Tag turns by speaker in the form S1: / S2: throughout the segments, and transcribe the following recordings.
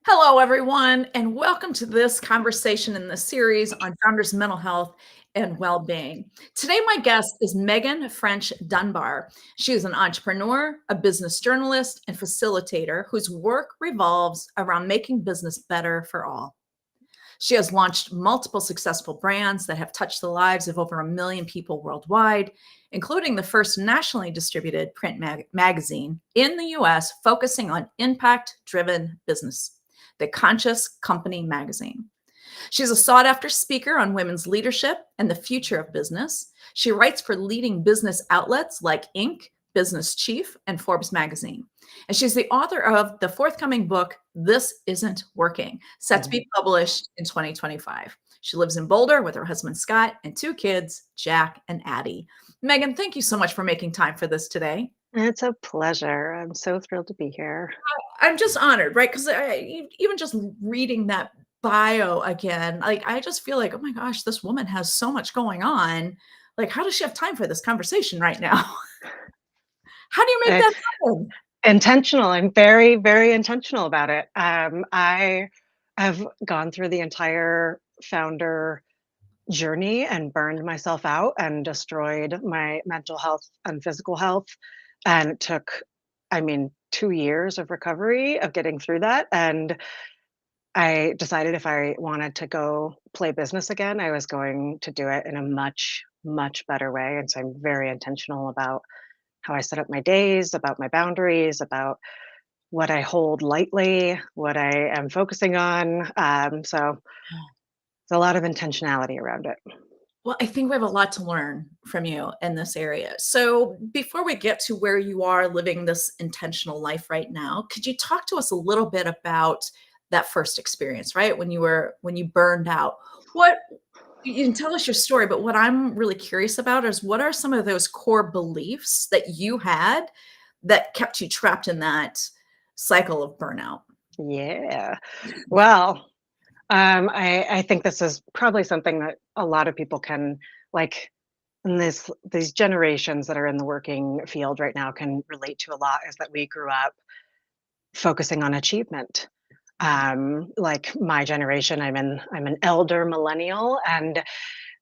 S1: Hello, everyone, and welcome to this conversation in the series on founders' mental health and well being. Today, my guest is Megan French Dunbar. She is an entrepreneur, a business journalist, and facilitator whose work revolves around making business better for all. She has launched multiple successful brands that have touched the lives of over 1 million people worldwide, including the first nationally distributed print magazine in the US focusing on impact driven business, the Conscious Company magazine. She's a sought after speaker on women's leadership and the future of business. She writes for leading business outlets like Inc., Business Chief, and Forbes magazine. And she's the author of the forthcoming book, This Isn't Working, set to be published in 2025. She lives in Boulder with her husband, Scott, and 2 kids, Jack and Addie. Megan, thank you so much for making time for this today.
S2: It's a pleasure. I'm so thrilled to be here.
S1: I'm just honored, right? Because even just reading that bio again, like I just feel like, oh my gosh, this woman has so much going on. Like, how does she have time for this conversation right now? How do you make
S2: Eh,
S1: that happen?
S2: Intentional. I'm very, very intentional about it. I have gone through the entire founder journey and burned myself out and destroyed my mental health and physical health. And it took, 2 years of recovery of getting through that. And I decided if I wanted to go play business again, I was going to do it in a much, much better way. And so I'm very intentional about how I set up my days, about my boundaries, about what I hold lightly, what I am focusing on. So it's a lot of intentionality around it.
S1: Well, I think we have a lot to learn from you in this area. So, before we get to where you are living this intentional life right now, could you talk to us a little bit about that first experience, right? When you burned out. What You can tell us your story, but what I'm really curious about is what are some of those core beliefs that you had that kept you trapped in that cycle of burnout?
S2: Yeah. Well, I think this is probably something that a lot of people can like in these generations that are in the working field right now can relate to a lot is that we grew up focusing on achievement. Like my generation, I'm an elder millennial, and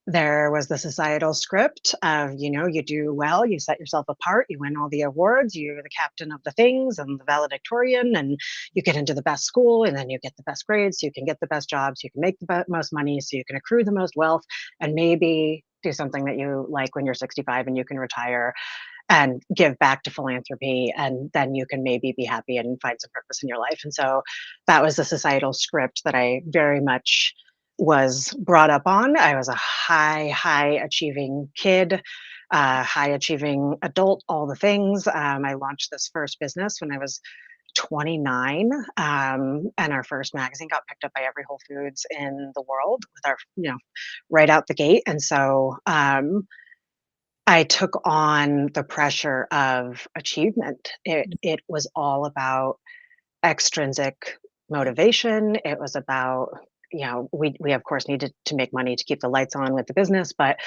S2: there was the societal script of, you do well, you set yourself apart, you win all the awards, you're the captain of the things and the valedictorian, and you get into the best school, and then you get the best grades, so you can get the best jobs, you can make the most money, so you can accrue the most wealth, and maybe do something that you like when you're 65 and you can retire and give back to philanthropy, and then you can maybe be happy and find some purpose in your life. And so that was the societal script that I very much was brought up on. I was a high achieving kid, high achieving adult, all the things. I launched this first business when I was 29, and our first magazine got picked up by every Whole Foods in the world with our, right out the gate. And so I took on the pressure of achievement. It was all about extrinsic motivation. It was about, we of course needed to make money to keep the lights on with the business, but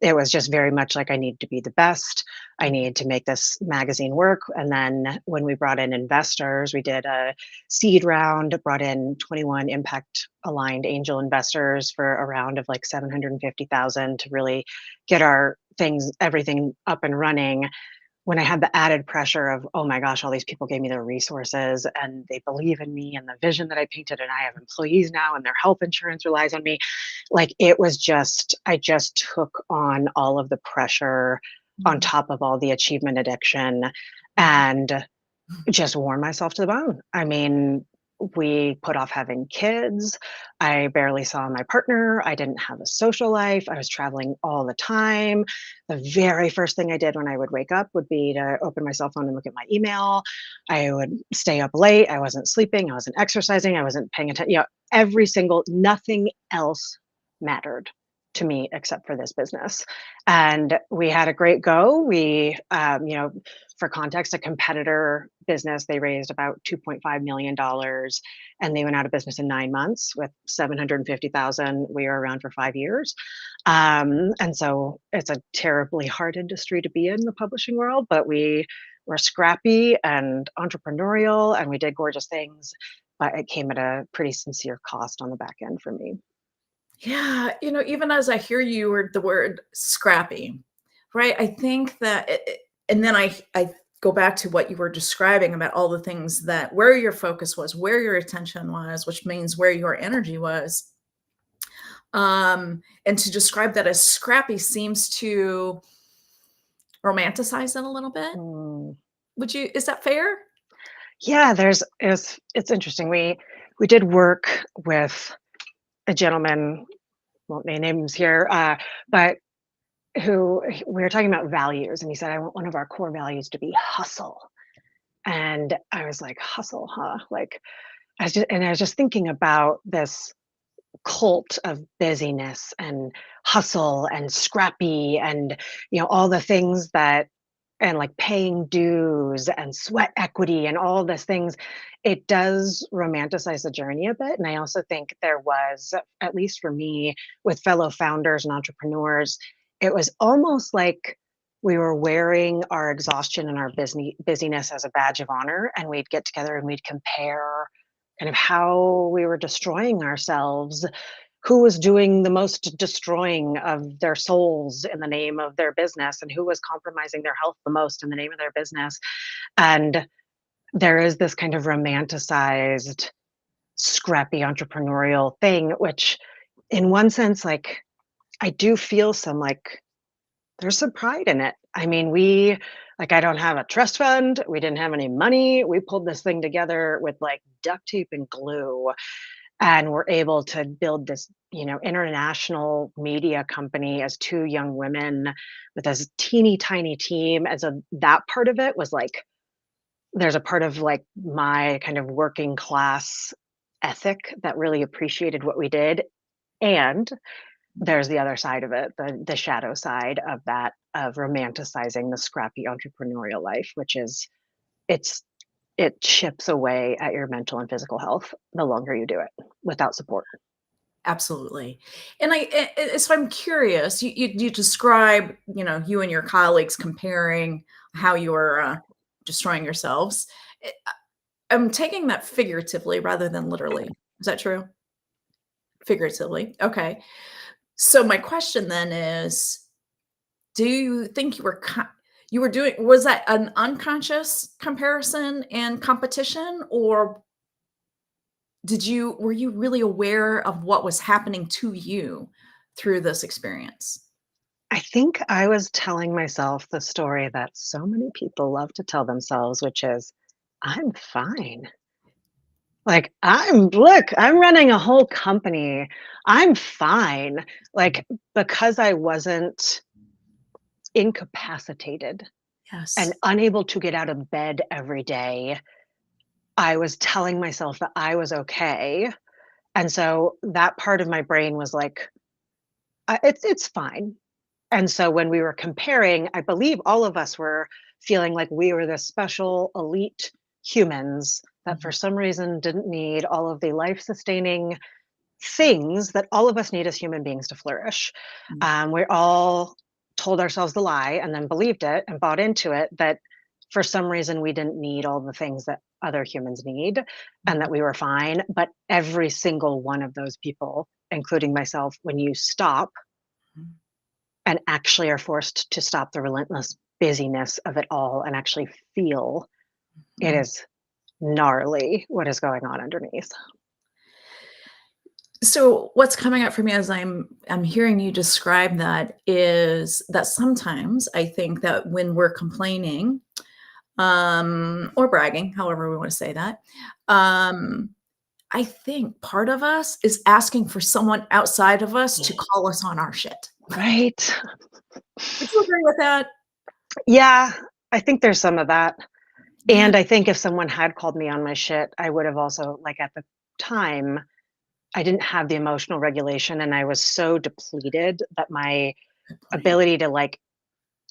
S2: it was just very much like I need to be the best. I need to make this magazine work. And then when we brought in investors, we did a seed round, brought in 21 impact aligned angel investors for a round of like 750,000 to really get everything up and running. When I had the added pressure of, oh my gosh, all these people gave me their resources and they believe in me and the vision that I painted, and I have employees now and their health insurance relies on me. Like it was just, I just took on all of the pressure on
S1: Mhm.
S2: top of all the achievement addiction and just wore myself to the bone. I mean, we put off having kids. I barely saw my partner. I didn't have a social life. I was traveling all the time. The very first thing I did when I would wake up would be to open my cell phone and look at my email. I would stay up late. I wasn't sleeping. I wasn't exercising. I wasn't paying attention. Nothing else mattered to me except for this business. And we had a great go. For context, a competitor business, they raised about $2.5 million and they went out of business in 9 months with 750,000. We were around for 5 years. And so it's a terribly hard industry to be in the publishing world, but we were scrappy and entrepreneurial and we did gorgeous things. but it came at a pretty sincere cost on the back end for me.
S1: Yeah, even as I hear you or the word scrappy, right? I think that and then I go back to what you were describing about all the things that where your focus was, where your attention was, which means where your energy was. And to describe that as scrappy seems to romanticize it a little bit.
S2: Mm.
S1: Is that fair?
S2: Yeah, it's interesting. We did work with a gentleman, won't name names here, but we were talking about values, and he said, "I want one of our core values to be hustle." And I was like, "Hustle, huh?" Like, I was just thinking about this cult of busyness and hustle and scrappy and, all the things that and like paying dues and sweat equity and all these things. It does romanticize the journey a bit. And I also think there was, at least for me, with fellow founders and entrepreneurs, it was almost like we were wearing our exhaustion and our busyness as a badge of honor. And we'd get together and we'd compare kind of how we were destroying ourselves, who was doing the most destroying of their souls in the name of their business, and who was compromising their health the most in the name of their business. And there is this kind of romanticized scrappy entrepreneurial thing, which in one sense, like, I do feel some, like, there's some pride in it. I mean, I don't have a trust fund, we didn't have any money, we pulled this thing together with like duct tape and glue, and we're able to build this, international media company as two young women with this teeny tiny team. And so that part of it was like, there's a part of like my kind of working class ethic that really appreciated what we did. And there's the other side of it, the shadow side of that, of romanticizing the scrappy entrepreneurial life, which is, it's it chips away at your mental and physical health the longer you do it without support.
S1: Absolutely. And so I'm curious, you describe, you and your colleagues comparing how you are destroying yourselves. Eh, I'm taking that figuratively rather than literally. Is that true? Figuratively. Okay. So my question then is, do you think you were doing was that an unconscious comparison and competition, or were you really aware of what was happening to you through this experience?
S2: I think I was telling myself the story that so many people love to tell themselves, which is, I'm fine. Like, I'm running a whole company. I'm fine. Like, because I wasn't incapacitated and
S1: Yes.
S2: unable to get out of bed every day, I was telling myself that I was okay. And so that part of my brain was like, it's fine. And so when we were comparing, I believe all of us were feeling like we were the special elite humans that for
S1: Mhm,
S2: some reason didn't need all of the life sustaining things that all of us need as human beings to flourish.
S1: mm,
S2: We all told ourselves the lie and then believed it and bought into it that for some reason we didn't need all the things that other humans need and
S1: mhm,
S2: that we were fine. But every single one of those people, including myself, when you stop
S1: mhm,
S2: and actually are forced to stop the relentless busyness of it all and actually feel, it
S1: mhm.
S2: is gnarly what is going on underneath.
S1: So what's coming up for me as I'm hearing you describe that is that sometimes I think that when we're complaining, or bragging, however we want to say that, um, I think part of us is asking for someone outside of us to call us on our shit.
S2: Right.
S1: Would you agree with that?
S2: Yeah, I think there's some of that.
S1: Yeah.
S2: And I think if someone had called me on my shit, I would have also, like, at the time, I didn't have the emotional regulation and I was so depleted that my
S1: Good point.
S2: ability to, like,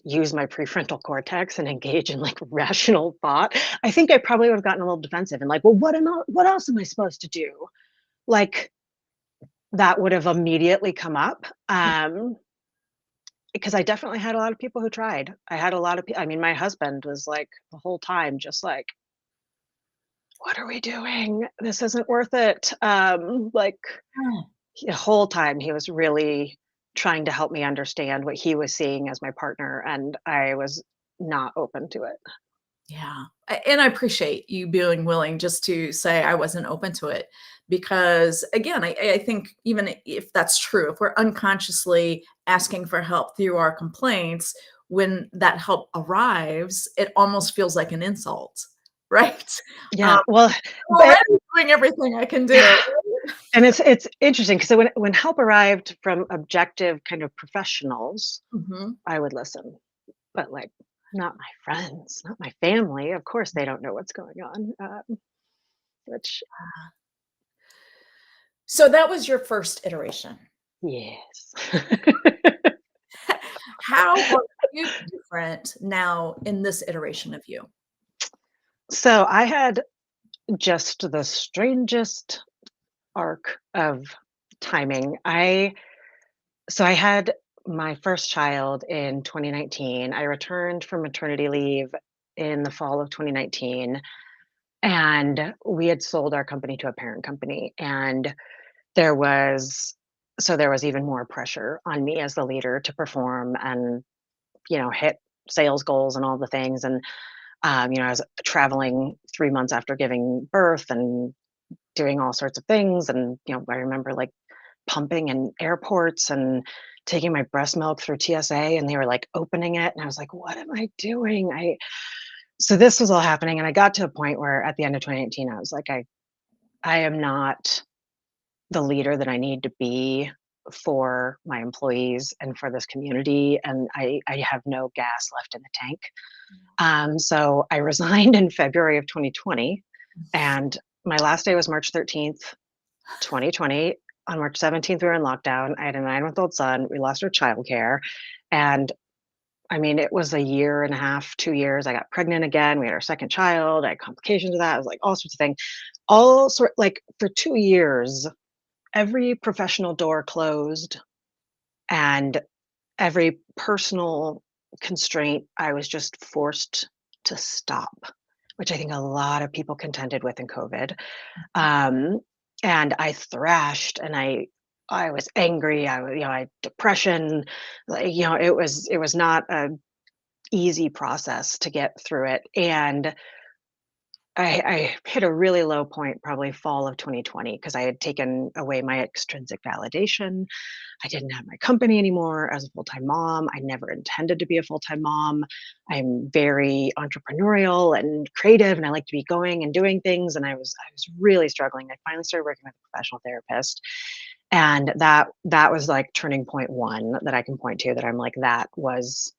S2: use my prefrontal cortex and engage in, like, rational thought, I think I probably would have gotten a little defensive and like, "Well, what else am I supposed to do?" Like, that would have immediately come up, because I definitely had a lot of people who tried. I had a lot of I mean, my husband was, like, the whole time just like, what are we doing? This isn't worth it. Like
S1: Oh,
S2: the whole time he was really trying to help me understand what he was seeing as my partner, and I was not open to it.
S1: yeah. And I appreciate you being willing just to say I wasn't open to it because, again, I think even if that's true, if we're unconsciously asking for help through our complaints, when that help arrives, it almost feels like an insult, right? Um,
S2: Yeah, well,
S1: I'm
S2: but
S1: already doing everything I can do.
S2: and it's interesting because when help arrived from objective kind of professionals,
S1: Mhm.
S2: I would listen, but like not my friends, not my family. Of course, they don't know what's going on. Which
S1: So that was your first iteration.
S2: yes.
S1: How are you different now in this iteration of you?
S2: So I had just the strangest arc of timing. I had my first child in 2019. I returned from maternity leave in the fall of 2019, and we had sold our company to a parent company, and there was there was even more pressure on me as the leader to perform and, hit sales goals and all the things. And I was traveling 3 months after giving birth and doing all sorts of things. And, I remember, like, pumping in airports and taking my breast milk through TSA, and they were, like, opening it, and I was like, "What am I doing?" I So this was all happening, and I got to a point where at the end of 2019, I was like, I am not the leader that I need to be for my employees and for this community, and I have no gas left in the tank. So I resigned in February of 2020, and my last day was March 13th, 2020. On March 17th, we were in lockdown. I had a 9-month-old son. We lost our childcare. And I mean, it was a year and a half, 2 years. I got pregnant again. We had our second child. I had complications of that. It was like all sorts of things. Like for 2 years, every professional door closed and every personal constraint, I was just forced to stop, which I think a lot of people contended with in COVID. Um, and I thrashed and I was angry. I had depression. Like, it was not a easy process to get through it. And I hit a really low point probably fall of 2020 because I had taken away my extrinsic validation. I didn't have my company anymore as a full-time mom. I never intended to be a full-time mom. I'm very entrepreneurial and creative, and I like to be going and doing things, and I was really struggling. I finally started working with a professional therapist, and that was like turning point 1 that I can point to, that I'm like, that was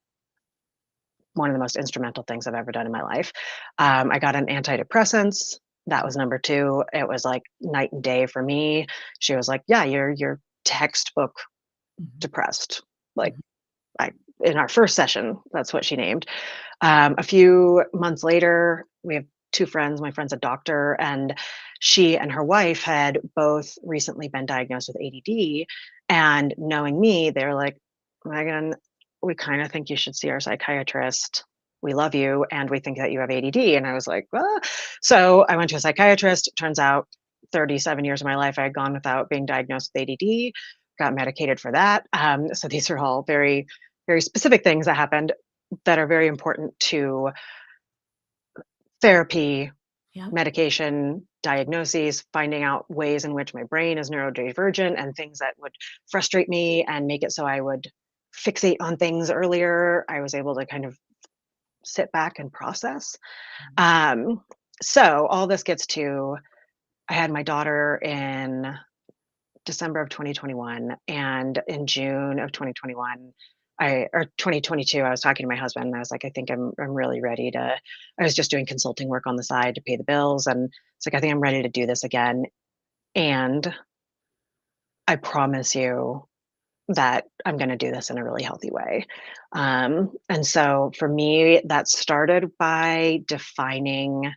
S2: one of the most instrumental things I've ever done in my life. I got on antidepressants. That was number 2. It was like night and day for me. She was like, "Yeah, you're textbook
S1: Mhm,
S2: depressed." Like,
S1: mhm.
S2: I in our first session, that's what she named. A few months later, we have 2 friends. My friend's a doctor, and she and her wife had both recently been diagnosed with ADD. And knowing me, they were like, "Megan, we kind of think you should see our psychiatrist. We love you, and we think that you have ADD." And I was like, "Ah." So I went to a psychiatrist. Turns out 37 years of my life I had gone without being diagnosed with ADD, got medicated for that. So these are all very, very specific things that happened that are very important to therapy,
S1: Yeah.
S2: medication, diagnoses, finding out ways in which my brain is neurodivergent and things that would frustrate me and make it so I would fixate on things earlier. I was able to kind of sit back and process.
S1: Mhm.
S2: Um, so all this gets to, I had my daughter in December of 2021, and in June of 2021, or 2022, I was talking to my husband, and I was like, "I think I'm really ready to." I was just doing consulting work on the side to pay the bills, and it's like, "I think I'm ready to do this again, and I promise you that I'm gonna do this in a really healthy way." And so for me, that started by defining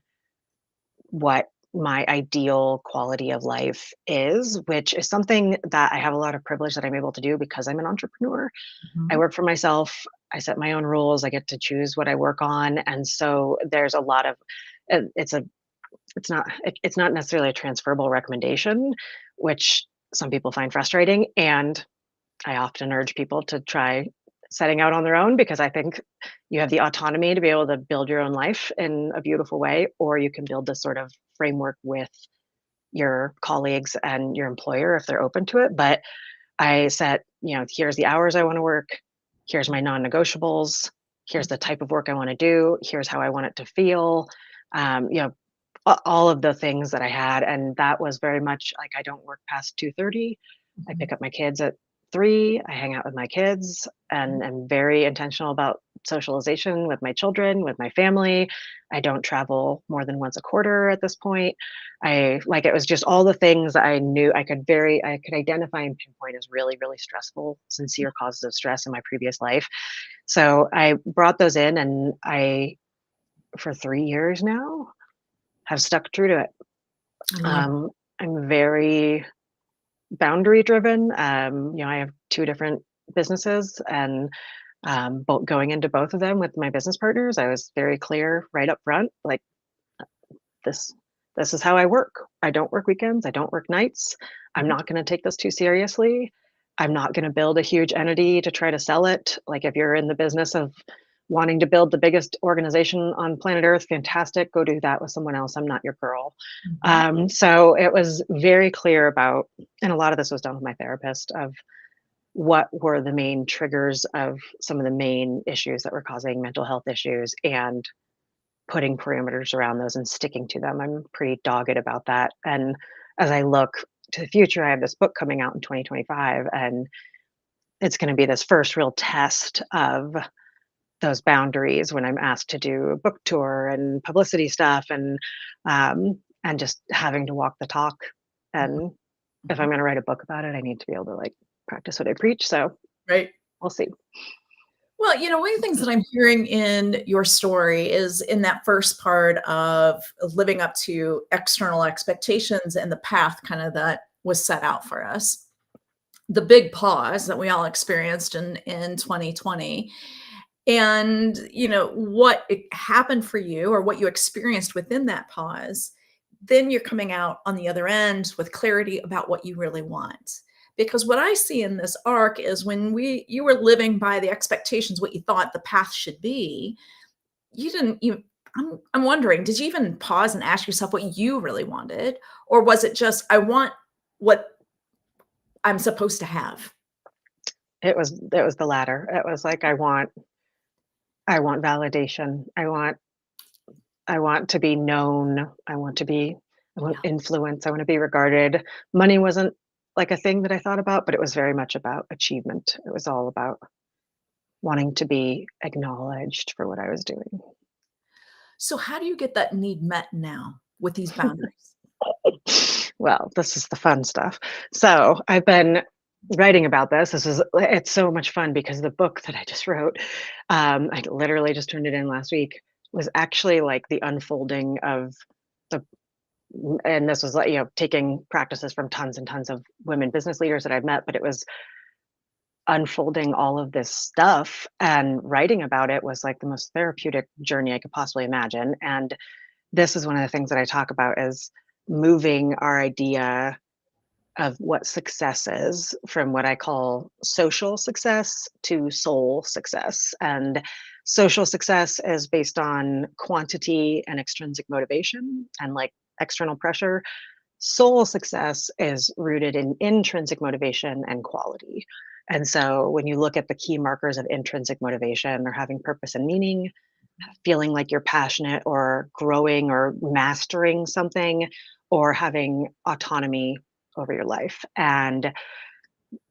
S2: what my ideal quality of life is, which is something that I have a lot of privilege that I'm able to do because I'm an entrepreneur. I
S1: Mhm.
S2: work for myself. I set my own rules. I get to choose what I work on. And so there's a lot of it's a it's not necessarily a transferable recommendation, which some people find frustrating, and I often urge people to try setting out on their own because I think you have the autonomy to be able to build your own life in a beautiful way, or you can build this sort of framework with your colleagues and your employer if they're open to it. But I set, here's the hours I want to work, here's my non-negotiables, here's the type of work I want to do, here's how I want it to feel. You know, all of the things that I had, and that was very much like I don't work past 2:30. I
S1: Mhm.
S2: pick up my kids at 3. I hang out with my kids, and I'm very intentional about socialization with my children, with my family. I don't travel more than once a quarter at this point. It was just all the things that I knew I could identify and pinpoint as really, really stressful, sincere causes of stress in my previous life. So I brought those in, and for 3 years now, have stuck true to it.
S1: I love
S2: Um, I'm very boundary driven. I have 2 different businesses, and both going into both of them with my business partners, I was very clear right up front, like this this is how I work. I don't work weekends, I don't work nights. I'm
S1: Mhm.
S2: not going to take this too seriously. I'm not going to build a huge entity to try to sell it. Like if you're in the business of wanting to build the biggest organization on planet Earth, fantastic, go do that with someone else. I'm not your girl.
S1: Mhm.
S2: So it was very clear about, and a lot of this was done with my therapist, of what were the main triggers of some of the main issues that were causing mental health issues, and putting parameters around those and sticking to them. I'm pretty dogged about that. And as I look to the future, I have this book coming out in 2025, and it's going to be this first real test of those boundaries when I'm asked to do a book tour and publicity stuff, and just having to walk the talk.
S1: Mhm.
S2: And if
S1: Mhm.
S2: I'm going to write a book about it, I need to be able to like practice what I preach. So
S1: Right.
S2: we'll see.
S1: Well, one of the things that I'm hearing in your story is in that first part of living up to external expectations and the path kind of that was set out for us. The big pause that we all experienced in 2020, and what happened for you or what you experienced within that pause, then you're coming out on the other end with clarity about what you really want. Because what I see in this arc is when you were living by the expectations, what you thought the path should be, you didn't even I'm wondering, did you even pause and ask yourself what you really wanted? Or was it just, I want what I'm supposed to have?
S2: It was the latter. It was like I want validation. I want to be known. I want
S1: Yeah.
S2: influence. I want to be regarded. Money wasn't like a thing that I thought about, but it was very much about achievement. It was all about wanting to be acknowledged for what I was doing.
S1: So how do you get that need met now with these boundaries?
S2: Well, this is the fun stuff. So I've been writing about this. It's so much fun because the book that I just wrote, I literally just turned it in last week, was actually like the unfolding of the and this was like, taking practices from tons and tons of women business leaders that I've met, but it was unfolding all of this stuff, and writing about it was like the most therapeutic journey I could possibly imagine. And this is one of the things that I talk about is moving our idea of what success is from what I call social success to soul success. And social success is based on quantity and extrinsic motivation and like external pressure. Soul success is rooted in intrinsic motivation and quality. And so when you look at the key markers of intrinsic motivation, they're having purpose and meaning, feeling like you're passionate or growing or mastering something, or having autonomy over your life. And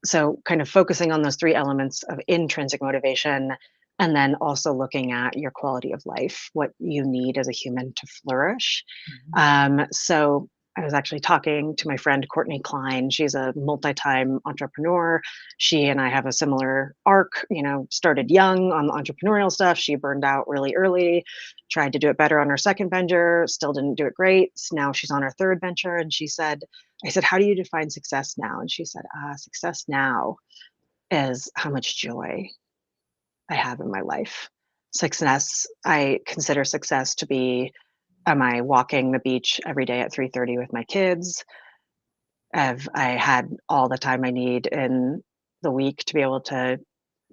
S2: so, kind of focusing on those 3 elements of intrinsic motivation, and then also looking at your quality of life, what you need as a human to flourish.
S1: Mhm.
S2: So, I was actually talking to my friend Courtney Klein. She's a multi-time entrepreneur. She and I have a similar arc, started young on the entrepreneurial stuff. She burned out really early, tried to do it better on her second venture, still didn't do it great. Now she's on her third venture, and I said, "How do you define success now?" And she said, "Success now is how much joy I have in my life. Success, I consider success to be Am I walking the beach every day at 3:30 with my kids? Have I had all the time I need in the week to be able to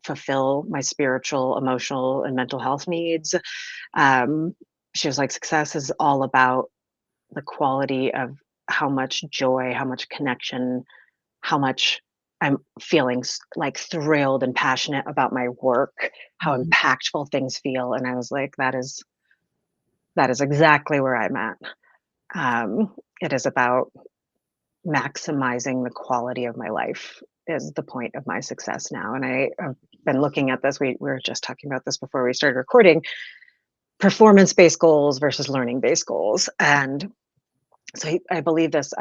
S2: fulfill my spiritual, emotional, and mental health needs? Um, she was like, success is all about the quality of how much joy, how much connection, how much I'm feeling like thrilled and passionate about my work, how
S1: Mhm.
S2: impactful things feel. And I was like, that is exactly where I'm at. It is about maximizing the quality of my life is the point of my success now. And I have been looking at this. We were just talking about this before we started recording, performance-based goals versus learning-based goals. And so I believe this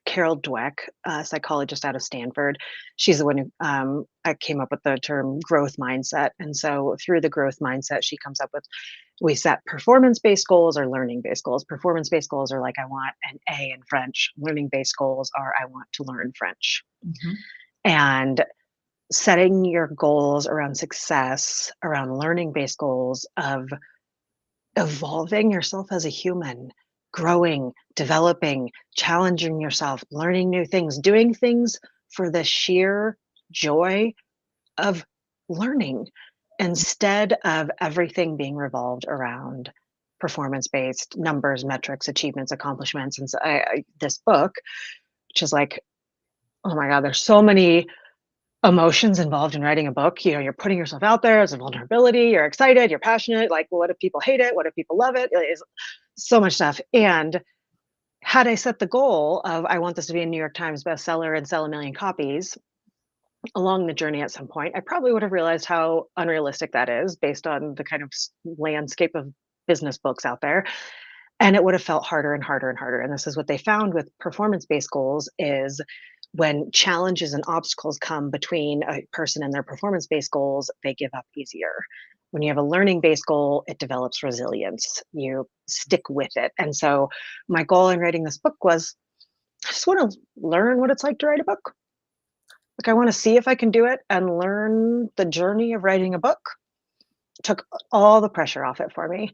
S2: Carol Dweck, a psychologist out of Stanford, she's the one who I came up with the term growth mindset. And so through the growth mindset, she comes up with we set performance-based goals or learning-based goals. Performance-based goals are like I want an A in French. Learning-based goals are I want to learn French.
S1: Mhm.
S2: And setting your goals around success, around learning-based goals of evolving yourself as a human, growing, developing, challenging yourself, learning new things, doing things for the sheer joy of learning instead of everything being revolved around performance based numbers, metrics, achievements, accomplishments. And so this book, which is like, oh my God, there's so many emotions involved in writing a book. You know, you're putting yourself out there as a vulnerability, you're excited, you're passionate. Like, well, what if people hate it? What if people love it? It's so much stuff. And had I set the goal of I want this to be a New York Times bestseller and sell a million copies, along the journey at some point, I probably would have realized how unrealistic that is based on the kind of landscape of business books out there. And it would have felt harder and harder and harder. And this is what they found with performance-based goals is when challenges and obstacles come between a person and their performance-based goals, they give up easier. When you have a learning-based goal, it develops resilience. You stick with it. And so my goal in writing this book was I just want to learn what it's like to write a book. Like, I wanna see if I can do it and learn the journey of writing a book. Took all the pressure off it for me,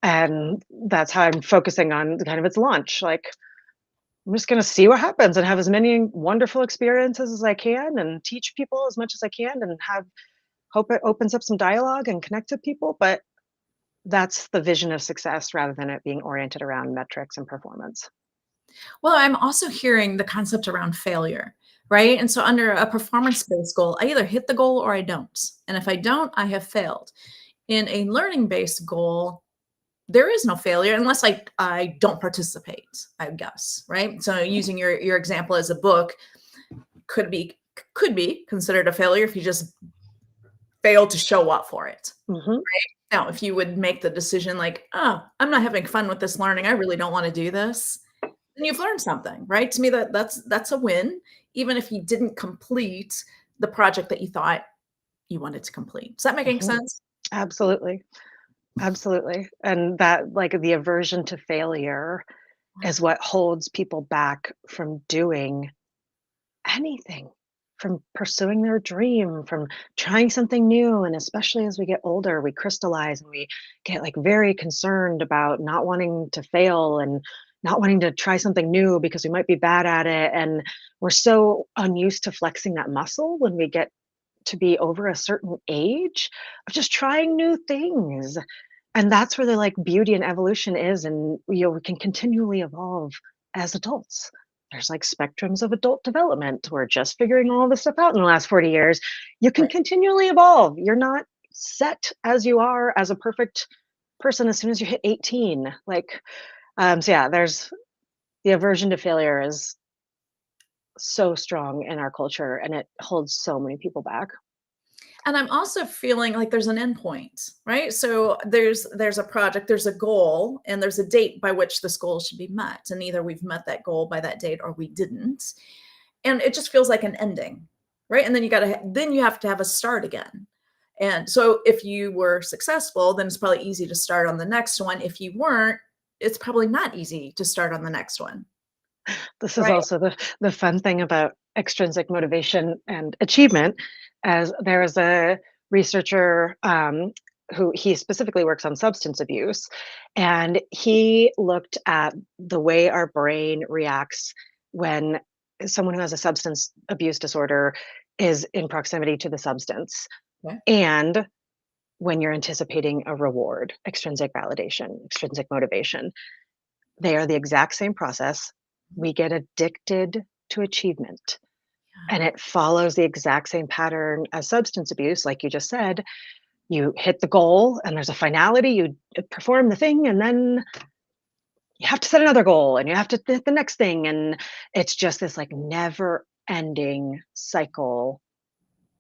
S2: and that's how I'm focusing on the kind of its launch, like, I'm just gonna see what happens and have as many wonderful experiences as I can and teach people as much as I can and have hope it opens up some dialogue and connect with people, but that's the vision of success rather than it being oriented around metrics and performance.
S1: Well, I'm also hearing the concept around failure, right? And so under a performance-based goal, I either hit the goal or I don't. And if I don't, I have failed. In a learning-based goal, there is no failure unless I don't participate, I guess, right? So using your example as a book could be could be considered a failure if you just fail to show up for it.
S2: Mhm,
S1: Now, if you would make the decision like, "Oh, I'm not having fun with this learning. I really don't want to do this." Then you've learned something, right? To me, that's a win, even if you didn't complete the project that you thought you wanted to complete. Is that making
S2: mhm.
S1: sense?
S2: Absolutely, absolutely, and that, like, the aversion to failure is what holds people back from doing anything, from pursuing their dream, from trying something new. And especially as we get older, we crystallize and we get like very concerned about not wanting to fail and not wanting to try something new because we might be bad at it. And we're so unused to flexing that muscle when we get to be over a certain age of just trying new things. And that's where the like beauty and evolution is. And we can continually evolve as adults. There's like spectrums of adult development. We're just figuring all this stuff out in the last 40 years. You can
S1: Right.
S2: continually evolve. You're not set as you are as a perfect person as soon as you hit 18. Like, so yeah, there's the aversion to failure is so strong in our culture and it holds so many people back.
S1: And I'm also feeling like there's an endpoint, right? So there's a project, there's a goal, and there's a date by which this goal should be met. And either we've met that goal by that date or we didn't. And it just feels like an ending, right? And then then you have to have a start again. And so if you were successful, then it's probably easy to start on the next one. If you weren't, it's probably not easy to start on the next one,
S2: This is
S1: right?
S2: also the fun thing about extrinsic motivation and achievement, as there is a researcher who he specifically works on substance abuse, and he looked at the way our brain reacts when someone who has a substance abuse disorder is in proximity to the substance,
S1: Okay.
S2: and when you're anticipating a reward, extrinsic validation, extrinsic motivation. They are the exact same process. We get addicted to achievement, and it follows the exact same pattern as substance abuse, like you just said. You hit the goal and there's a finality, you perform the thing, and then you have to set another goal and you have to hit the next thing. And it's just this like never ending cycle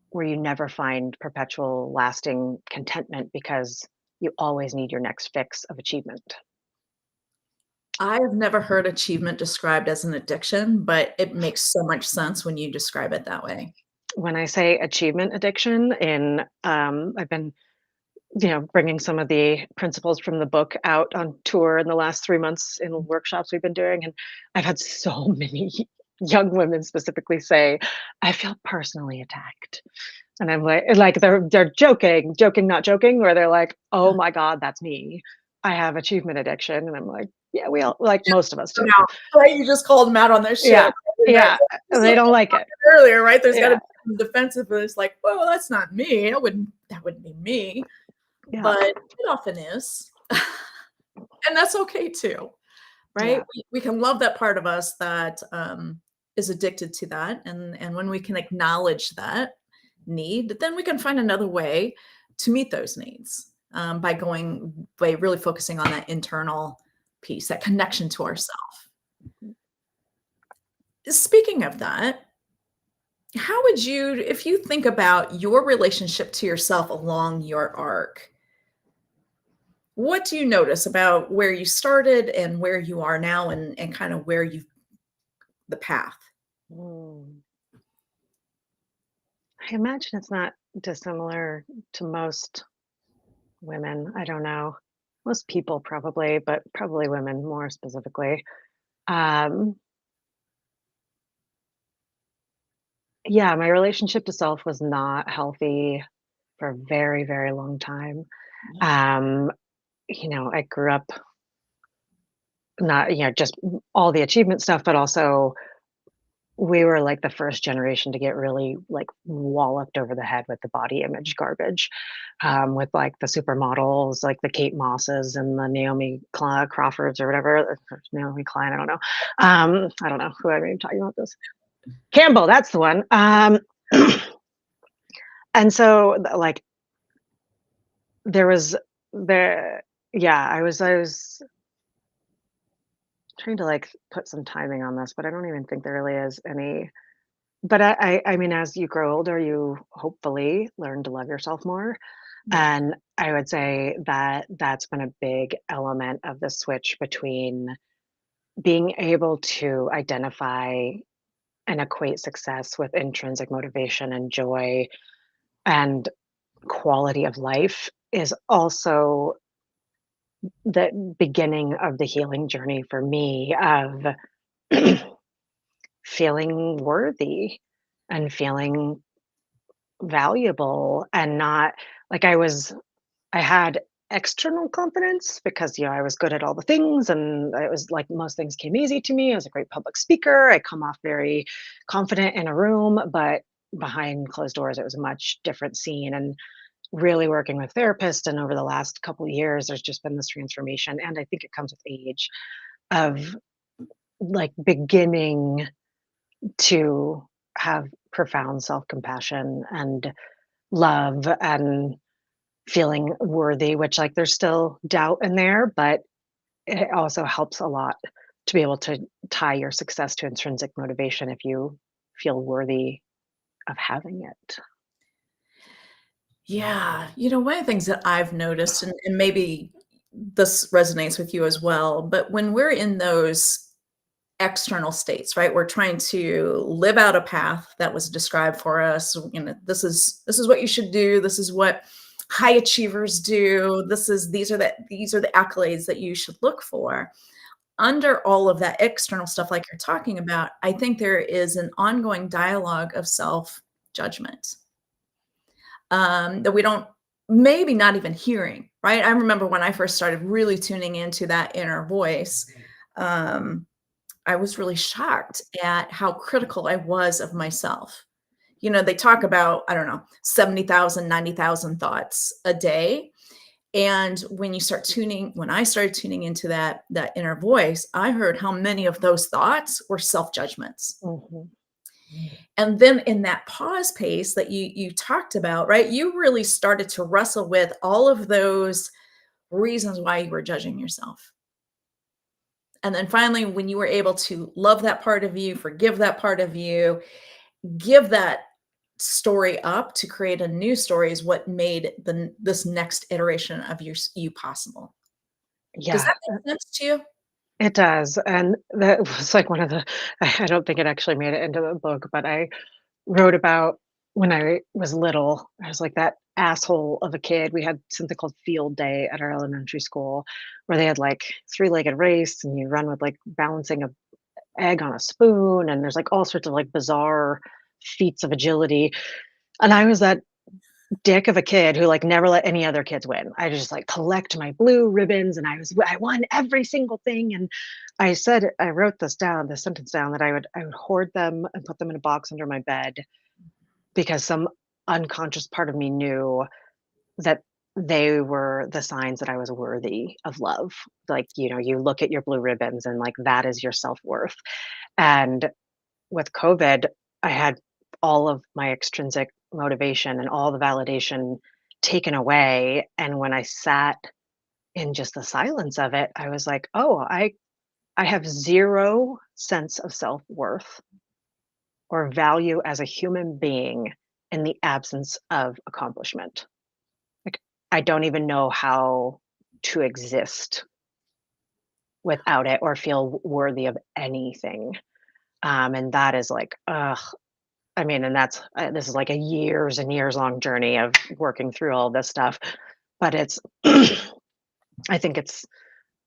S2: where you never find perpetual lasting contentment because you always need your next fix of achievement.
S1: I have never heard achievement described as an addiction, but it makes so much sense when you describe it that way.
S2: When I say achievement addiction, I've been, bringing some of the principles from the book out on tour in the last 3 months in workshops we've been doing, and I've had so many young women specifically say, "I feel personally attacked." And I'm like they're joking, not joking, where they're like, "Oh my god, that's me. I have achievement addiction." And I'm like, "Yeah, we all like most of us do."
S1: Them out, right? You just called them out on their
S2: Yeah,
S1: shit.
S2: yeah,
S1: Just
S2: they
S1: like
S2: don't like it.
S1: earlier, right? There's gotta
S2: Yeah,
S1: be some defensiveness like, "Well, that's not me. That wouldn't be me."
S2: yeah,
S1: But it often is. And that's okay too, right?
S2: yeah,
S1: We can love that part of us that, is addicted to that, and when we can acknowledge that need, then we can find another way to meet those needs, by really focusing on that internal piece, that connection to ourself. Speaking of that, how would you if you think about your relationship to yourself along your arc, what do you notice about where you started and where you are now and kind of where you the path?
S2: mm. I imagine it's not dissimilar to most women. I don't know. Most people probably, but probably women more specifically. Um, yeah, my relationship to self was not healthy for a very, very long time.
S1: Yeah.
S2: Um, I grew up not, just all the achievement stuff, but also we were like the first generation to get really like walloped over the head with the body image garbage, with like the supermodels, like the Kate Mosses and the Crawfords or whatever. Naomi Klein, I don't know. I don't know who I'm talking about this. Campbell, that's the one. And so like there was there, yeah, I was trying to like put some timing on this, but I don't even think there really is any. But I mean, as you grow older, you hopefully learn to love yourself more.
S1: Yeah.
S2: And I would say that that's been a big element of the switch between being able to identify and equate success with intrinsic motivation and joy and quality of life is also the beginning of the healing journey for me of feeling worthy and feeling valuable and not like I had external confidence because I was good at all the things and it was like most things came easy to me. I was a great public speaker. I come off very confident in a room, but behind closed doors it was a much different scene. And really working with therapists and over the last couple of years there's just been this transformation, and I think it comes with age, of like beginning to have profound self-compassion and love and feeling worthy, which like there's still doubt in there, but it also helps a lot to be able to tie your success to intrinsic motivation if you feel worthy of having it.
S1: Yeah. One of the things that I've noticed, and maybe this resonates with you as well, but when we're in those external states, right? We're trying to live out a path that was described for us. This is what you should do. This is what high achievers do. These are the accolades that you should look for. Under all of that external stuff, like you're talking about, I think there is an ongoing dialogue of self judgment, that we don't maybe not even hearing, right? I remember when I first started really tuning into that inner voice, um, I was really shocked at how critical I was of myself. They talk about, I don't know, 70,000, 90,000 thoughts a day. And when I started tuning into that inner voice, I heard how many of those thoughts were self-judgments.
S2: Mhm.
S1: And then in that pause pace that you talked about, right? You really started to wrestle with all of those reasons why you were judging yourself. And then finally, when you were able to love that part of you, forgive that part of you, give that story up to create a new story is what made this next iteration of you possible. Does
S2: Yeah,
S1: that make sense to you?
S2: it does, and that was, like, one of the I don't think it actually made it into the book, but I wrote about when I was little. I was like that asshole of a kid. We had something called field day at our elementary school where they had like three-legged race and you run with like balancing a egg on a spoon and there's like all sorts of like bizarre feats of agility. And I was that dick of a kid who like never let any other kids win. I just like collect my blue ribbons and I won every single thing. And I wrote this sentence down that I would hoard them and put them in a box under my bed because some unconscious part of me knew that they were the signs that I was worthy of love. Like, you look at your blue ribbons and like that is your self-worth. And with COVID, I had all of my extrinsic motivation and all the validation taken away. And when I sat in just the silence of it, I was like, oh, I have zero sense of self-worth or value as a human being in the absence of accomplishment. Like, I don't even know how to exist without it or feel worthy of anything. And that is like, ugh. I mean, and that's this is like a years and years long journey of working through all this stuff. But it's, I think it's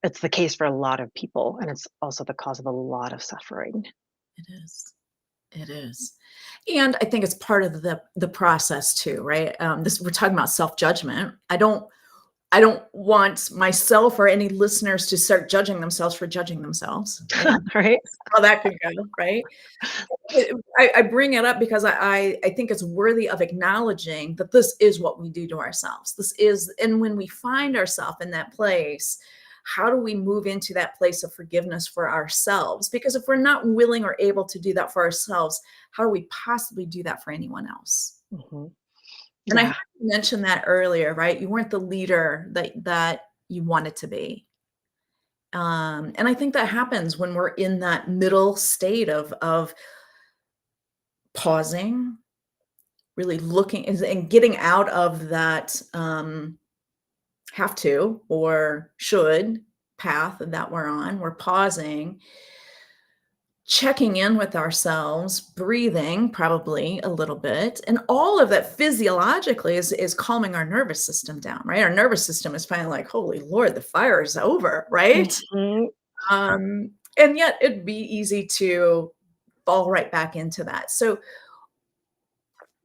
S2: the case for a lot of people, and it's also the cause of a lot of suffering.
S1: It is. It is. And I think it's part of the process too, right? This we're talking about self-judgment. I don't want myself or any listeners to start judging themselves for judging themselves. Right?
S2: Right?
S1: How that could go, right? I bring it up because I think it's worthy of acknowledging that this is what we do to ourselves. And when we find ourselves in that place, how do we move into that place of forgiveness for ourselves? Because if we're not willing or able to do that for ourselves, how do we possibly do that for anyone else?
S2: Hmm.
S1: And I
S2: Yeah.
S1: heard you mention that earlier, right? You weren't the leader that you wanted to be. And I think that happens when we're in that middle state of pausing, really looking and getting out of that have to or should path that we're on. We're pausing, checking in with ourselves, breathing probably a little bit. And all of that physiologically is calming our nervous system down, right? Our nervous system is finally like, holy Lord, the fire is over, right?
S2: Mhm.
S1: And yet it'd be easy to fall right back into that. So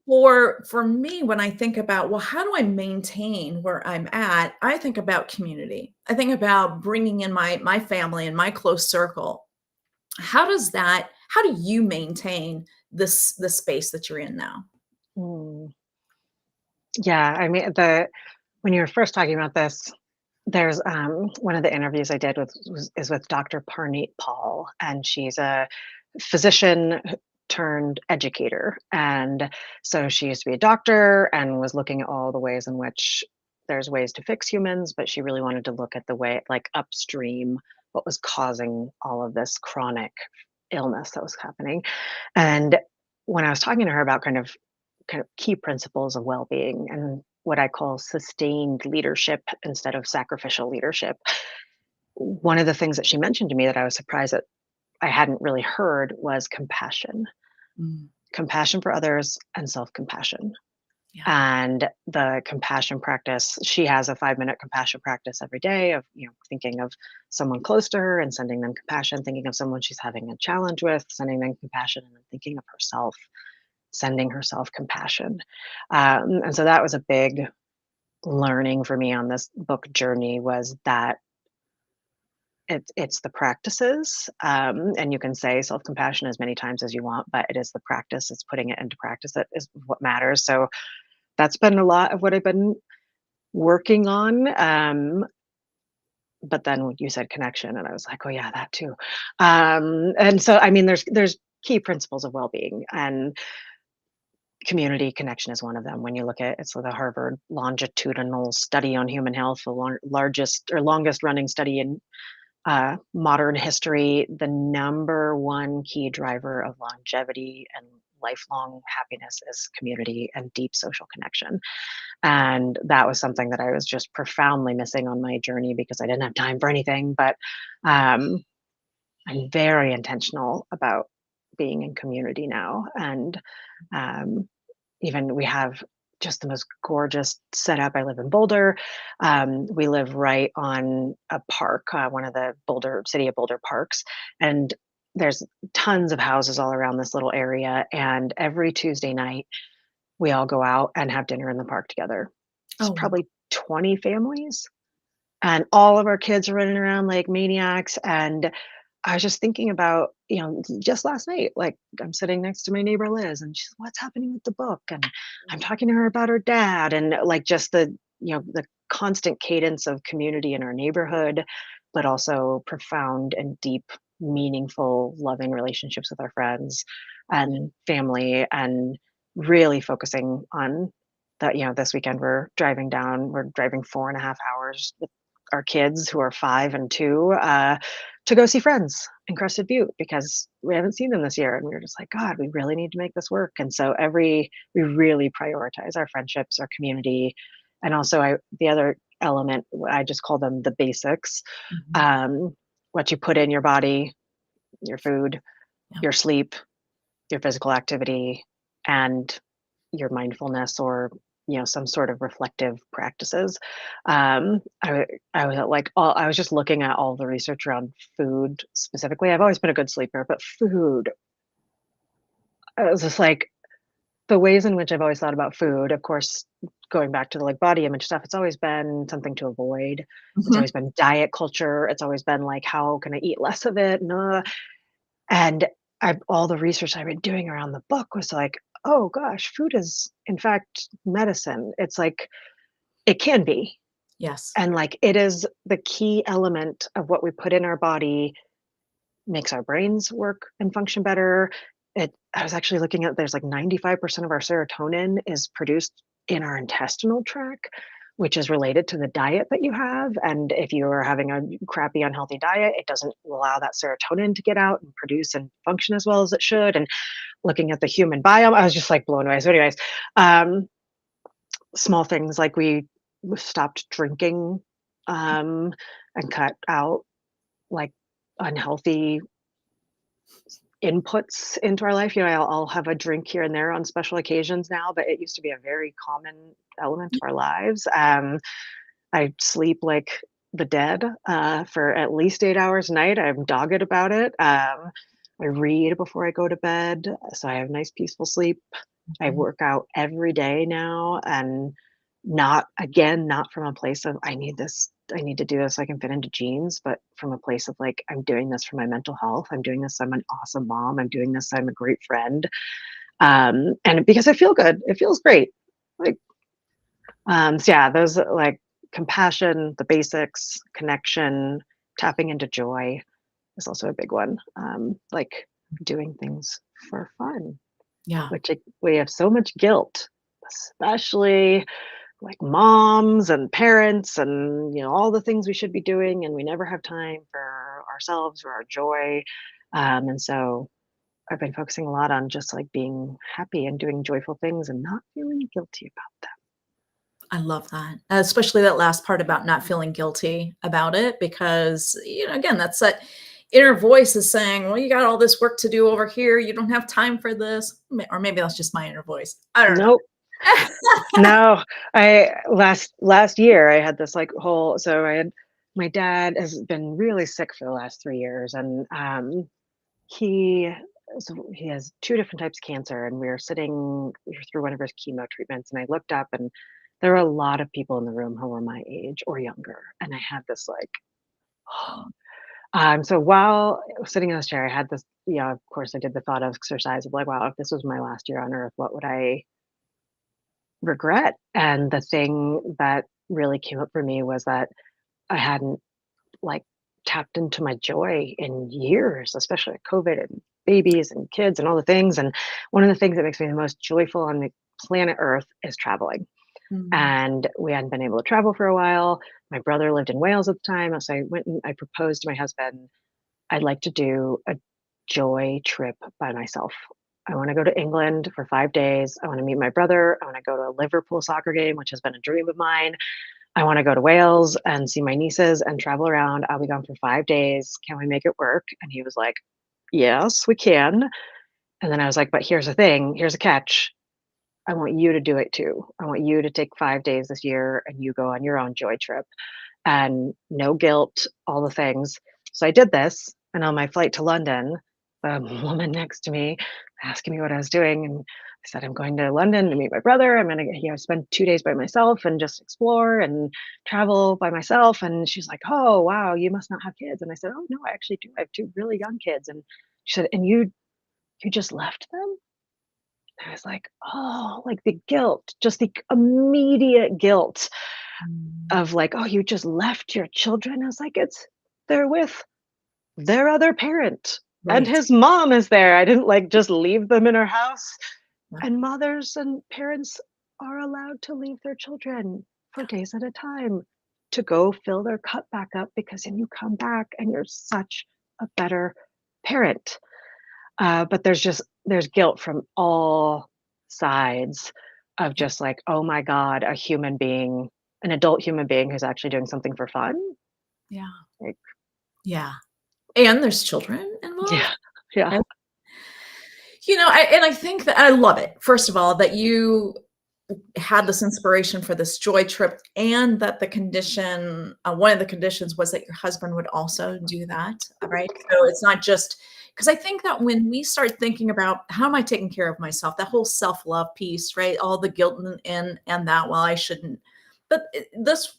S1: for me, when I think about, well, how do I maintain where I'm at? I think about community. I think about bringing in my family and my close circle. How do you maintain the space that you're in now?
S2: Mm. Yeah, I mean, when you were first talking about this, there's one of the interviews I did is with Dr. Parneet Paul, and she's a physician turned educator. And so she used to be a doctor and was looking at all the ways in which there's ways to fix humans, but she really wanted to look at the way, like upstream, what was causing all of this chronic illness that was happening. And when I was talking to her about kind of key principles of well-being and what I call sustained leadership instead of sacrificial leadership, one of the things that she mentioned to me that I was surprised that I hadn't really heard was compassion.
S1: Mm,
S2: Compassion for others and self-compassion.
S1: yeah.
S2: And the compassion practice, she has a 5-minute compassion practice every day of, thinking of someone close to her and sending them compassion, thinking of someone she's having a challenge with, sending them compassion, and then thinking of herself, sending herself compassion. And so that was a big learning for me on this book journey was that it's the practices, and you can say self-compassion as many times as you want, but it is the practice, it's putting it into practice that is what matters. So that's been a lot of what I've been working on. But then when you said connection, and I was like, oh yeah, that too. And so I mean, there's key principles of well-being, and community connection is one of them. When you look at, it's the Harvard longitudinal study on human health, the largest or longest running study in modern history, the number one key driver of longevity and lifelong happiness is community and deep social connection. And that was something that I was just profoundly missing on my journey because I didn't have time for anything. But um, I'm very intentional about being in community now. And um, even we have just the most gorgeous setup. I live in Boulder. We live right on a park, one of the Boulder City of Boulder parks, and there's tons of houses all around this little area. And every Tuesday night, we all go out and have dinner in the park together. It's
S1: Oh, wow.
S2: probably 20 families, and all of our kids are running around like maniacs. And I was just thinking about, just last night, like I'm sitting next to my neighbor Liz, and she's, what's happening with the book? And I'm talking to her about her dad, and like just the constant cadence of community in our neighborhood, but also profound and deep, meaningful, loving relationships with our friends and family, and really focusing on that. This weekend we're driving 4.5 hours with our kids who are 5 and 2 to go see friends in Crested Butte because we haven't seen them this year, and we were just like, God, we really need to make this work. And so we really prioritize our friendships, our community, and also the other element, I just call them the basics.
S1: Mhm.
S2: um, what you put in your body, your food,
S1: Yeah.
S2: your sleep, your physical activity, and your mindfulness, or some sort of reflective practices. I was I was just looking at all the research around food specifically. I've always been a good sleeper, but food, I was just like, the ways in which I've always thought about food, of course, going back to the like body image stuff, it's always been something to avoid. It's
S1: Mhm.
S2: always been diet culture. It's always been like, how can I eat less of it? And all the research I've been doing around the book was like, oh gosh, food is in fact medicine. It's like it can be.
S1: Yes.
S2: And like it is the key element of what we put in our body makes our brains work and function better. I was actually looking at, there's like 95% of our serotonin is produced in our intestinal tract, which is related to the diet that you have. And if you are having a crappy, unhealthy diet, it doesn't allow that serotonin to get out and produce and function as well as it should. And looking at the human biome, I was just like blown away. So, anyways, um, small things like we stopped drinking, and cut out like unhealthy inputs into our life. I'll have a drink here and there on special occasions now, but it used to be a very common element of our lives. I sleep like the dead for at least 8 hours a night. I'm dogged about it. I read before I go to bed, so I have nice, peaceful sleep. I
S1: Mhm.
S2: work out every day now, and not from a place of I need to do this so I can fit into jeans, but from a place of like, I'm doing this for my mental health. I'm doing this. I'm an awesome mom. I'm doing this. I'm a great friend. And because I feel good, it feels great. Like, so yeah, those like compassion, the basics, connection, tapping into joy is also a big one. Like doing things for fun,
S1: Yeah.
S2: which we have so much guilt, especially like moms and parents, and all the things we should be doing, and we never have time for ourselves or our joy. And so I've been focusing a lot on just like being happy and doing joyful things and not feeling guilty about
S1: I love that, especially that last part about not feeling guilty about it because, again, that's that inner voice is saying, "Well, you got all this work to do over here. You don't have time for this." Or maybe that's just my inner voice. I
S2: them.
S1: don't know.
S2: Nope. No, I last year I had this like whole, so I had, my dad has been really sick for the last 3 years, and he he has two different types of cancer, and we were through one of his chemo treatments, and I looked up, and there were a lot of people in the room who were my age or younger, and I had this like, so while sitting in this chair, I had this, yeah, of course, I did the thought exercise of like, wow, if this was my last year on earth, what would I regret? And the thing that really came up for me was that I hadn't like tapped into my joy in years, especially with COVID and babies and kids and all the things. And one of the things that makes me the most joyful on the planet Earth is traveling.
S1: Mm.
S2: And we hadn't been able to travel for a while. My brother lived in Wales at the time. So I went and I proposed to my husband, I'd like to do a joy trip by myself. I want to go to England for 5 days. I want to meet my brother. I want to go to a Liverpool soccer game, which has been a dream of mine. I want to go to Wales and see my nieces and travel around. I'll be gone for 5 days. Can we make it work? And he was like, yes, we can. And then I was like, but here's the thing, here's a catch. I want you to do it too. I want you to take 5 days this year and you go on your own joy trip and no guilt, all the things. So I did this. And on my flight to London, the woman next to me asking me what I was doing. And I said, I'm going to London to meet my brother. I'm going to, spend 2 days by myself and just explore and travel by myself. And she's like, oh, wow, you must not have kids. And I said, oh, no, I actually do. I have two really young kids. And she said, and you just left them? I was like, oh, like the guilt, just the immediate guilt
S1: Mm.
S2: of like, oh, you just left your children. I was like, they're with their other parent and
S1: Right.
S2: his mom is there. I didn't like just leave them in her house.
S1: Yeah.
S2: And mothers and parents are allowed to leave their children for days at a time to go fill their cup back up because then you come back and you're such a better parent. But there's guilt from all sides of
S1: Yeah.
S2: just like, oh my God, a human being, an adult human being who's actually doing something for fun.
S1: Yeah.
S2: Like,
S1: Yeah. And there's children involved.
S2: yeah, yeah.
S1: And, I think that I love it, first of all, that you had this inspiration for this joy trip and that the condition one of the conditions was that your husband would also do that, right? So it's not just because I think that when we start thinking about how am I taking care of myself, that whole self-love piece, right? All the guilt and that, well, I shouldn't. But this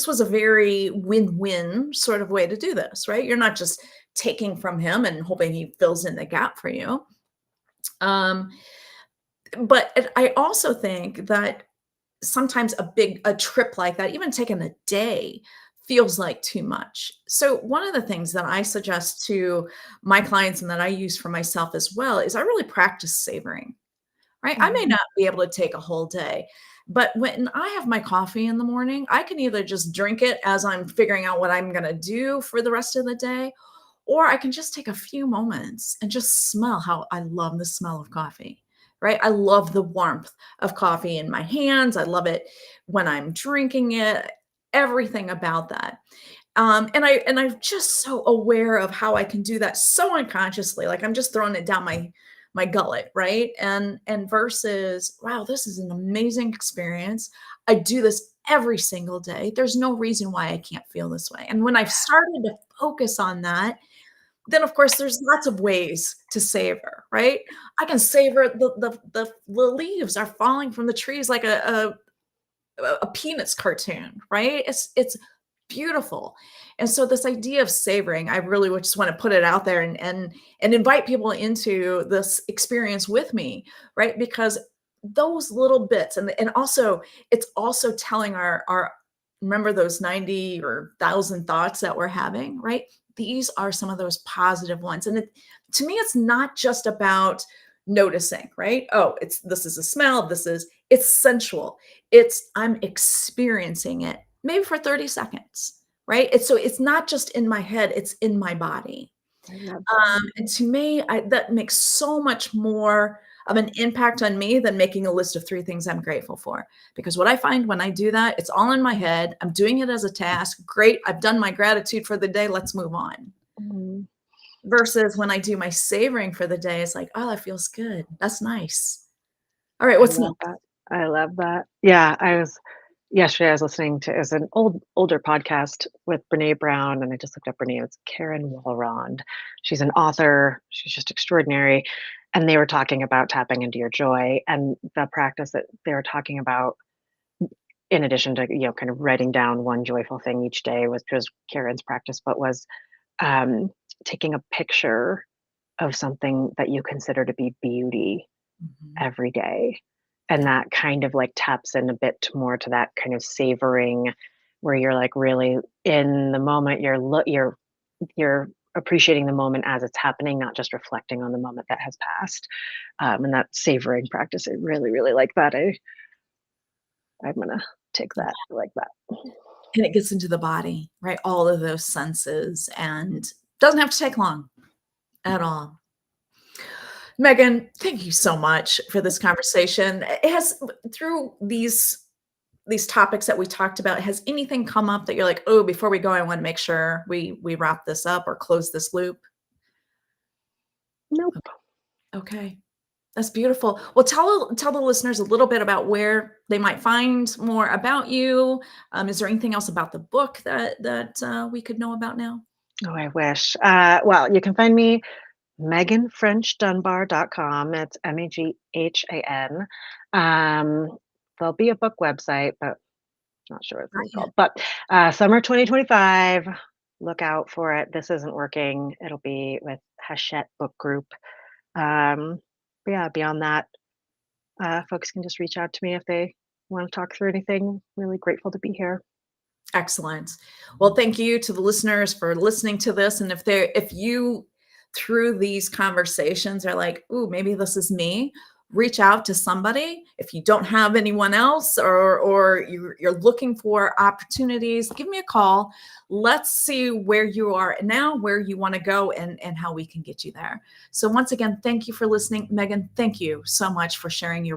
S1: was a very win-win sort of way to do this, right? You're not just taking from him and hoping he fills in the gap for you. Um, but I also think that sometimes a trip like that, even taking a day, feels like too much. So one of the things that I suggest to my clients and that I use for myself as well is I really practice savoring, right? I may
S2: Mhm.
S1: not be able to take a whole day, but when I have my coffee in the morning, I can either just drink it as I'm figuring out what I'm going to do for the rest of the day, or I can just take a few moments and just smell how I love the smell of coffee, right? I love the warmth of coffee in my hands. I love it when I'm drinking it, everything about that. And I'm just so aware of how I can do that so unconsciously. Like I'm just throwing it down my gullet, right? And versus, wow, this is an amazing experience. I do this every single day. There's no reason why I can't feel this way. And when I've started to focus on that, then of course there's lots of ways to savor, right? I can savor the leaves are falling from the trees like a Peanuts cartoon, right? It's beautiful. And so this idea of savoring, I really would just want to put it out there and invite people into this experience with me, right? Because those little bits and also it's also telling our remember those 90 or 1,000 thoughts that we're having, right? These are some of those positive ones. And to me, it's not just about noticing, right? Oh, this is a smell, it's sensual. I'm experiencing it maybe for 30 seconds, right? It's not just in my head, it's in my body.
S2: I love that.
S1: And to me, that makes so much more of an impact on me than making a list of 3 things I'm grateful for. Because what I find when I do that, it's all in my head. I'm doing it as a task. Great, I've done my gratitude for the day. Let's move on.
S2: Mhm.
S1: Versus when I do my savoring for the day, it's like, oh, that feels good. That's nice. All right,
S2: I
S1: what's
S2: love
S1: next?
S2: that. I love that. Yeah, yesterday I was listening to it's an older podcast with Brene Brown, and I just looked up her name. It's Karen Walrond. She's an author. She's just extraordinary. And they were talking about tapping into your joy and the practice that they were talking about. in addition to, kind of writing down one joyful thing each day, which was Karen's practice, but was um, taking a picture of something that you consider to be beauty
S1: Mhm.
S2: every day. And that kind of like taps in a bit more to that kind of savoring where you're like really in the moment, you're appreciating the moment as it's happening, not just reflecting on the moment that has passed. And that savoring practice, I really, really like that. I'm gonna take that. I like that.
S1: And it gets into the body, right? All of those senses and doesn't have to take long at all. Megan, thank you so much for this conversation. It has through these topics that we talked about, has anything come up that you're like, "Oh, before we go, I wanna make sure we wrap this up or close this loop?"
S2: Nope.
S1: Okay. That's beautiful. Well, tell the listeners a little bit about where they might find more about you. Is there anything else about the book that we could know about now?
S2: Oh, I wish. Well, you can find me meganfrenchdunbar.com. It's Meghan. There'll be a book website, but not sure what it's
S1: Not
S2: gonna be
S1: yet.
S2: called. But summer 2025, look out for it. This isn't working. It'll be with Hachette Book Group. But yeah, beyond that, folks can just reach out to me if they want to talk through anything. Really grateful to be here.
S1: Excellent. Well, thank you to the listeners for listening to this. And if you through these conversations are like, "Ooh, maybe this is me," reach out to somebody. If you don't have anyone else or you're looking for opportunities, give me a call. Let's see where you are now, where you want to go, and how we can get you there. So once again, thank you for listening. Megan, thank you so much for sharing your